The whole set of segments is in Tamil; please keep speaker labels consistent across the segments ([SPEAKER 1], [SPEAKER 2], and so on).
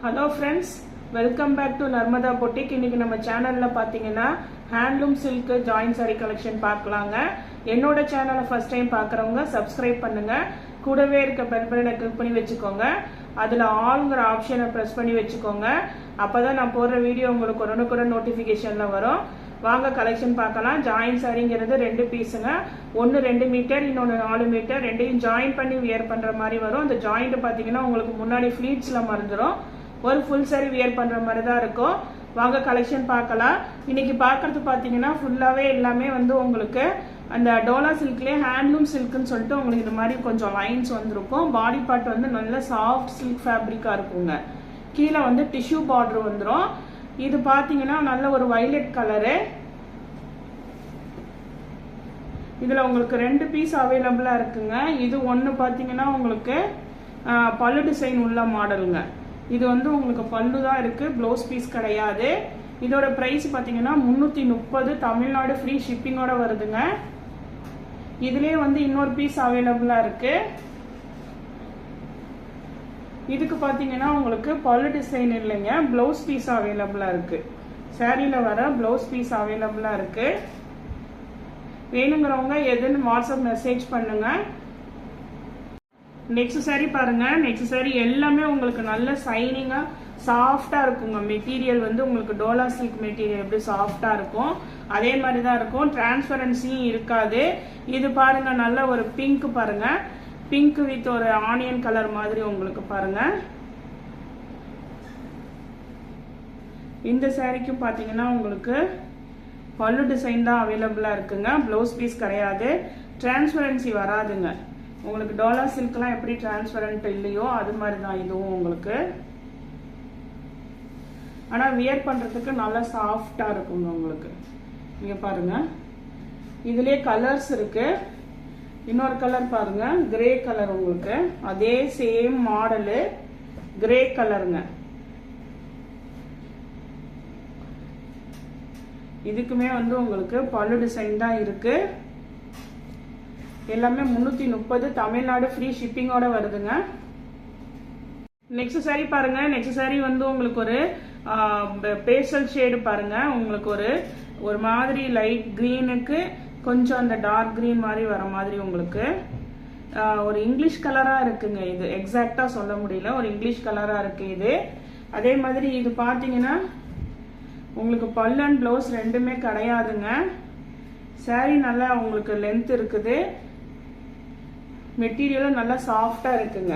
[SPEAKER 1] Hello friends, welcome back to Narmada boutique. இன்னைக்கு நம்ம சேனல்ல பாத்தீங்கன்னா handloom silk join sari collection பார்க்கலாங்க. என்னோட சேனலை ஃபர்ஸ்ட் டைம் பார்க்குறவங்க சப்ஸ்கிரைப் பண்ணுங்க. கூடவே இருக்க பெல் பட்டனை கிளிக் பண்ணி வச்சுக்கோங்க. அதில் ஆல்ங்கிற ஆப்ஷனை ப்ரெஸ் பண்ணி வச்சுக்கோங்க. அப்போதான் நான் போடுற வீடியோ உங்களுக்கு உடனுக்குடன் நோட்டிஃபிகேஷனில் வரும். வாங்க கலெக்ஷன் பார்க்கலாம். ஜாயின் சாரிங்கிறது 2 பீஸுங்க. ஒன்று 2 மீட்டர், இன்னொன்று 4 மீட்டர். ரெண்டையும் ஜாயின் பண்ணி வியர் பண்ணுற மாதிரி வரும். அந்த ஜாயிண்ட் பார்த்தீங்கன்னா உங்களுக்கு முன்னாடி ஃப்ளீட்ஸில் மறந்துடும். ஒரு ஃபுல் சாரி வியர் பண்ணுற மாதிரி தான் இருக்கும். வாங்க கலெக்ஷன் பார்க்கலாம். இன்னைக்கு பார்க்கறது பார்த்தீங்கன்னா ஃபுல்லாகவே எல்லாமே வந்து உங்களுக்கு அந்த டோலா சில்க்லேயே ஹேண்ட்லூம் சில்க்னு சொல்லிட்டு உங்களுக்கு இந்த மாதிரி கொஞ்சம் லைன்ஸ் வந்துருக்கும். பாடி பார்ட் வந்து நல்ல சாஃப்ட் சில்க் ஃபேப்ரிக்காக இருக்குங்க. கீழே வந்து டிஷ்யூ பார்டர் வந்துடும். இது பார்த்தீங்கன்னா நல்ல ஒரு வைலட் கலரு. இதில் உங்களுக்கு 2 பீஸ் அவைலபிளாக இருக்குங்க. இது ஒன்று பார்த்தீங்கன்னா உங்களுக்கு பல்லு டிசைன் உள்ள மாடலுங்க. இது வந்து உங்களுக்கு பல்லு தான் இருக்கு, ப்ளவுஸ் பீஸ் கிடையாது. இதோட பிரைஸ் பார்த்தீங்கன்னா 330, தமிழ்நாடு ஃப்ரீ ஷிப்பிங்கோட வருதுங்க. இதுலேயே வந்து இன்னொரு பீஸ் அவைலபிளாக இருக்கு. இதுக்கு பார்த்தீங்கன்னா உங்களுக்கு பல்லு டிசைன் இல்லைங்க, ப்ளவுஸ் பீஸ் அவைலபிளாக இருக்கு. சாரியில் வர ப்ளவுஸ் பீஸ் அவைலபிளாக இருக்கு. வேணுங்கிறவங்க எதுன்னு வாட்ஸ்அப் மெசேஜ் பண்ணுங்க. நெக்ஸ்ட் சாரி பாருங்க. நெக்ஸ்ட் சாரி எல்லாமே உங்களுக்கு நல்ல சைனிங்கா சாஃப்டா இருக்குங்க. மெட்டீரியல் வந்து உங்களுக்கு டோலா சில்க் மெட்டீரியல் எப்படி சாஃப்டா இருக்கும் அதே மாதிரி தான் இருக்கும். டிரான்ஸ்பரன்சியும் இருக்காது. இது பாருங்க, நல்ல ஒரு பிங்க் பாருங்க, பிங்க் வித் ஒரு ஆனியன் கலர் மாதிரி உங்களுக்கு பாருங்க. இந்த சாரிக்கும் பாத்தீங்கன்னா உங்களுக்கு பல்லு டிசைன் தான் அவைலபிளா இருக்குங்க. பிளவுஸ் பீஸ் கிடையாது. டிரான்ஸ்பரன்சி வராதுங்க. உங்களுக்கு டோலா சில்க்லாம் எப்படி டிரான்ஸ்பரண்ட் இல்லையோ அது மாதிரி தான் இதுவும் உங்களுக்கு. ஆனால் வியர் பண்ணுறதுக்கு நல்லா சாஃப்டாக இருக்குங்க உங்களுக்கு. இங்கே பாருங்க, இதுலேயே கலர்ஸ் இருக்கு. இன்னொரு கலர் பாருங்க, கிரே கலர். உங்களுக்கு அதே சேம் மாடலு கிரே கலருங்க. இதுக்குமே வந்து உங்களுக்கு பல்லு டிசைன் தான் இருக்கு. எல்லாமே 330, தமிழ்நாடு ஃப்ரீ ஷிப்பிங்கோட வருதுங்க. நெக்ஸ்ட் சாரி பாருங்க. நெக்ஸ்ட் சாரி வந்து உங்களுக்கு ஒரு பேஸ்டல் ஷேடு பாருங்க. உங்களுக்கு ஒரு மாதிரி லைட் கிரீனுக்கு கொஞ்சம் அந்த டார்க் கிரீன் மாதிரி வர மாதிரி உங்களுக்கு ஒரு இங்கிலீஷ் கலரா இருக்குங்க. இது எக்ஸாக்டா சொல்ல முடியல, ஒரு இங்கிலீஷ் கலரா இருக்கு இது. அதே மாதிரி இது பாத்தீங்கன்னா உங்களுக்கு பல்லு அண்ட் பிளவுஸ் ரெண்டுமே கிடையாதுங்க. சாரி நல்லா உங்களுக்கு லென்த் இருக்குது. மெட்டீரியலும் நல்லா சாஃப்டா இருக்குங்க.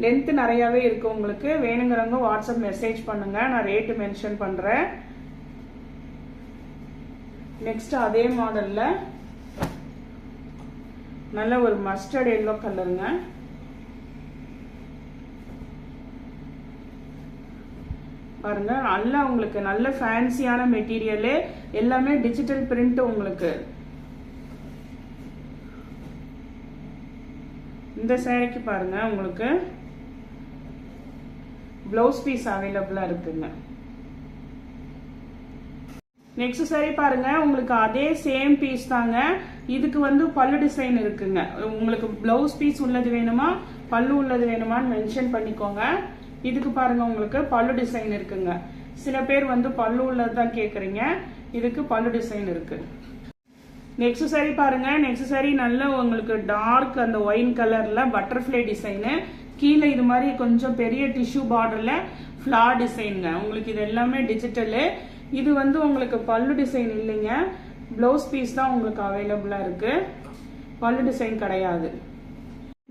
[SPEAKER 1] லென்த் நிறையவே இருக்கு. உங்களுக்கு வேணுங்கிறவங்க வாட்ஸ்அப் மெசேஜ் பண்ணுங்க, நான் ரேட்டு மென்ஷன் பண்றேன். நெக்ஸ்ட் அதே மாடல்ல நல்ல ஒரு மஸ்டர்ட் எல்லோ கலருங்க. பாருங்க, நல்லா உங்களுக்கு நல்ல ஃபேன்சியான மெட்டீரியல். எல்லாமே டிஜிட்டல் பிரிண்ட். உங்களுக்கு இந்த சாரிக்கு பாருங்க உங்களுக்கு பிளவுஸ் பீஸ் அவைலபிளா இருக்குங்க. நெக்ஸ்ட் சாரி பாருங்க, உங்களுக்கு அதே சேம் பீஸ் தாங்க. இதுக்கு வந்து பல்லு டிசைன் இருக்குங்க. உங்களுக்கு பிளவுஸ் பீஸ் உள்ளது வேணுமா பல்லு உள்ளது வேணுமான்னு மென்ஷன் பண்ணிக்கோங்க. இதுக்கு பாருங்க உங்களுக்கு பல்லு டிசைன் இருக்குங்க. சில பேர் வந்து பல்லு உள்ளது தான் கேக்குறீங்க. இதுக்கு பல்லு டிசைன் இருக்கு. நெக்ஸ்ட் சாரி பாருங்க. நெக்ஸ்ட் சாரி நல்ல உங்களுக்கு டார்க் அந்த ஒயின் கலர்ல பட்டர்ஃபிளை டிசைனு. கீழே இது மாதிரி கொஞ்சம் பெரிய டிஷ்யூ பார்டர்ல ஃபிளார் டிசைனுங்க. உங்களுக்கு இது எல்லாமே டிஜிட்டலு. இது வந்து உங்களுக்கு பல்லு டிசைன் இல்லைங்க, பிளவுஸ் பீஸ் தான் உங்களுக்கு அவைலபிளா இருக்கு. பல்லு டிசைன் கிடையாது.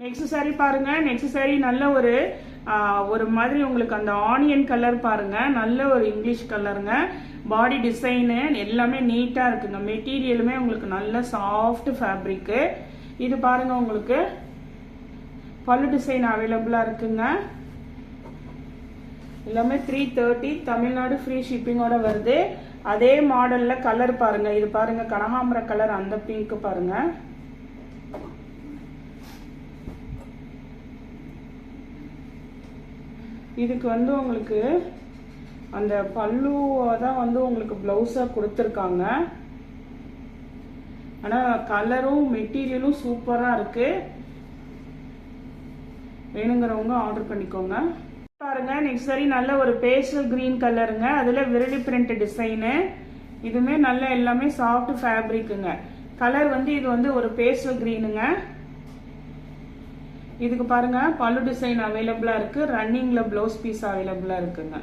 [SPEAKER 1] நெக்ஸ்ட் சாரி பாருங்க. நெக்ஸ்ட் சாரி நல்ல ஒரு மாதிரி உங்களுக்கு அந்த ஆனியன் கலர் பாருங்க. நல்ல ஒரு இங்கிலீஷ் கலருங்க. பாடி டிசைனு எல்லாமே நீட்டா இருக்குங்க. மெட்டீரியலுமே உங்களுக்கு நல்ல சாஃப்ட் ஃபேப்ரிக்கு. இது பாருங்க, உங்களுக்கு பல்லு டிசைன் அவைலபிளா இருக்குங்க. எல்லாமே 330, தமிழ்நாடு ஃப்ரீ ஷிப்பிங்கோட வருது. அதே மாடல்ல கலர் பாருங்க. இது பாருங்க, கனகாம்பர கலர், அந்த பிங்க் பாருங்க. இதுக்கு வந்து உங்களுக்கு அந்த பல்லுதான் வந்து உங்களுக்கு பிளவுஸா கொடுத்துருக்காங்க. ஆனா கலரும் மெட்டீரியலும் சூப்பரா இருக்கு. வேணுங்கிறவங்க ஆர்டர் பண்ணிக்கோங்க. பாருங்க நெக்ஸ்ட் சாரி நல்ல ஒரு பேஸ்டல் கிரீன் கலருங்க, அதுல விரலி பிரிண்ட் டிசைனு. இதுமே நல்ல எல்லாமே சாஃப்ட் ஃபேப்ரிக்குங்க. கலர் வந்து இது வந்து ஒரு பேஸ்டல் கிரீனுங்க. இதுக்கு பாருங்க பல்லு டிசைன் அவைலபிளா இருக்கு, ரன்னிங்ல பிளவுஸ் பீஸ் அவைலபிளா இருக்குங்க.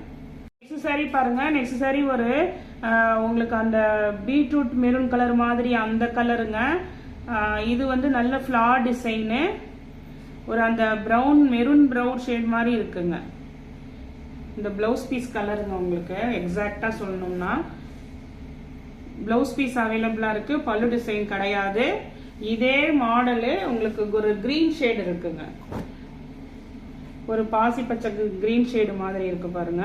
[SPEAKER 1] நெக்ஸ்ட் சாரி பாருங்க, நெக்ஸ்ட் சாரி ஒரு உங்களுக்கு அந்த பீட்ரூட் மெரூன் கலர் மாதிரி அந்த கலருங்க. இது வந்து நல்ல ஃபிளார் டிசைனு, ஒரு அந்த ப்ரௌன் மெரூன் ப்ரௌன் ஷேட் மாதிரி இருக்குங்க. இந்த பிளவுஸ் பீஸ் கலருங்க. உங்களுக்கு எக்ஸாக்டா சொல்லணும்னா பிளவுஸ் பீஸ் அவைலபிளா இருக்கு, பல்லு டிசைன் கிடையாது. இதே மாடலு உங்களுக்கு ஒரு கிரீன் ஷேட் இருக்குங்க, ஒரு பாசி பச்சை கிரீன் ஷேடு மாதிரி இருக்கு பாருங்க.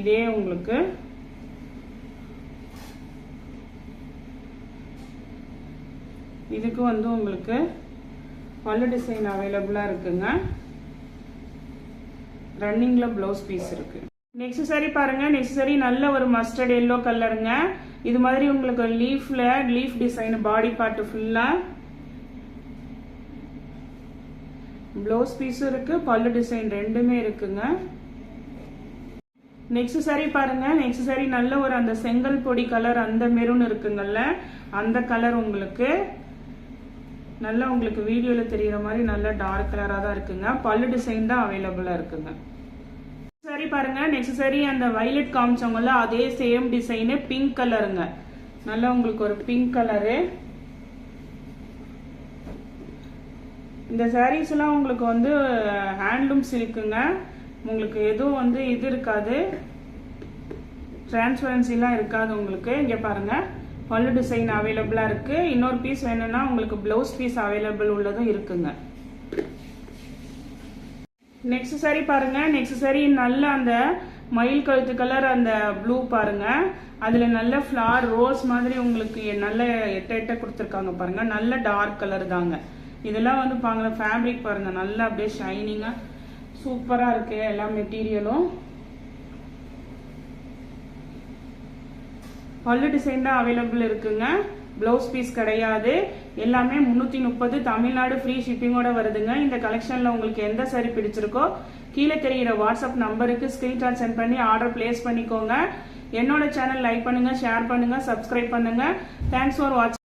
[SPEAKER 1] இதே உங்களுக்கு இதுக்கு வந்து உங்களுக்கு பல்லு டிசைன் அவைலபிளா இருக்குங்க, ரன்னிங்ல பிளவுஸ் பீஸ் இருக்கு. நெக்ஸ்ட் சாரி பாருங்க, நெக்ஸ்ட் சாரி நல்ல ஒரு மஸ்டர்ட் எல்லோ கலருங்க. இது மாதிரி உங்களுக்கு லீஃப்ல லீஃப் டிசைன் பாடி பார்ட் ஃபுல்லா பிளவுஸ் பீஸும் இருக்கு, பல்லு டிசைன் ரெண்டுமே இருக்குங்க. நெக்ஸ்ட் சாரி பாருங்க, நெக்ஸ்ட் சாரி நல்ல ஒரு அந்த செங்கல் பொடி கலர் அந்த மெரூன் இருக்குங்கல்ல அந்த கலர் உங்களுக்கு நல்லா உங்களுக்கு வீடியோல தெரியற மாதிரி நல்ல டார்க் கலரா தான் இருக்குங்க, பல்லு டிசைன் தான் அவைலபிளா இருக்குங்க. சாரி பாருங்க, நெக்ஸ்ட் சாரி அந்த வயலட் காமிச்சவங்கல்ல அதே சேம் டிசைனு பிங்க் கலருங்க. நல்லா உங்களுக்கு ஒரு பிங்க் கலரு. இந்த சாரீஸ் எல்லாம் உங்களுக்கு வந்து ஹேண்ட்லூம் சில்க்குங்க. உங்களுக்கு எதுவும் வந்து இது இருக்காது, டிரான்ஸ்பரன்சிலாம் இருக்காது உங்களுக்கு. இங்க பாருங்க பல்லு டிசைன் அவைலபிளா இருக்கு. இன்னொரு பீஸ் வேணும்னா உங்களுக்கு பிளவுஸ் பீஸ் அவைலபிள் உள்ளதும் இருக்குங்க. நெக்ஸ்ட் சாரி பாருங்க, நெக்ஸ்ட் சாரி நல்ல அந்த மயில் கழுத்து கலர் அந்த ப்ளூ பாருங்க, அதுல நல்ல ஃபிளார் ரோஸ் மாதிரி உங்களுக்கு நல்ல எட்ட கொடுத்துருக்காங்க பாருங்க, நல்ல டார்க் கலர் தாங்க. இதெல்லாம் வந்து பாருங்க ஃபேப்ரிக் பாருங்க நல்லா அப்படியே ஷைனிங்கா சூப்பரா இருக்கு எல்லா மெட்டீரியலும். பல்லு டிசைன் தான் அவைலபிள் இருக்குங்க, பிளவுஸ் பீஸ் கிடையாது. எல்லாமே 330 தமிழ்நாடு ஃப்ரீ ஷிப்பிங்கோட வருதுங்க. இந்த கலெக்ஷன்ல உங்களுக்கு எந்த சாரி பிடிச்சிருக்கோ கீழே தெரிகிற வாட்ஸ்அப் நம்பருக்கு ஸ்கிரீன்ஷாட் சென்ட் பண்ணி ஆர்டர் பிளேஸ் பண்ணிக்கோங்க. என்னோட சேனல் லைக் பண்ணுங்க, ஷேர் பண்ணுங்க, சப்ஸ்கிரைப் பண்ணுங்க. தேங்க்ஸ் ஃபார் வாட்சிங்.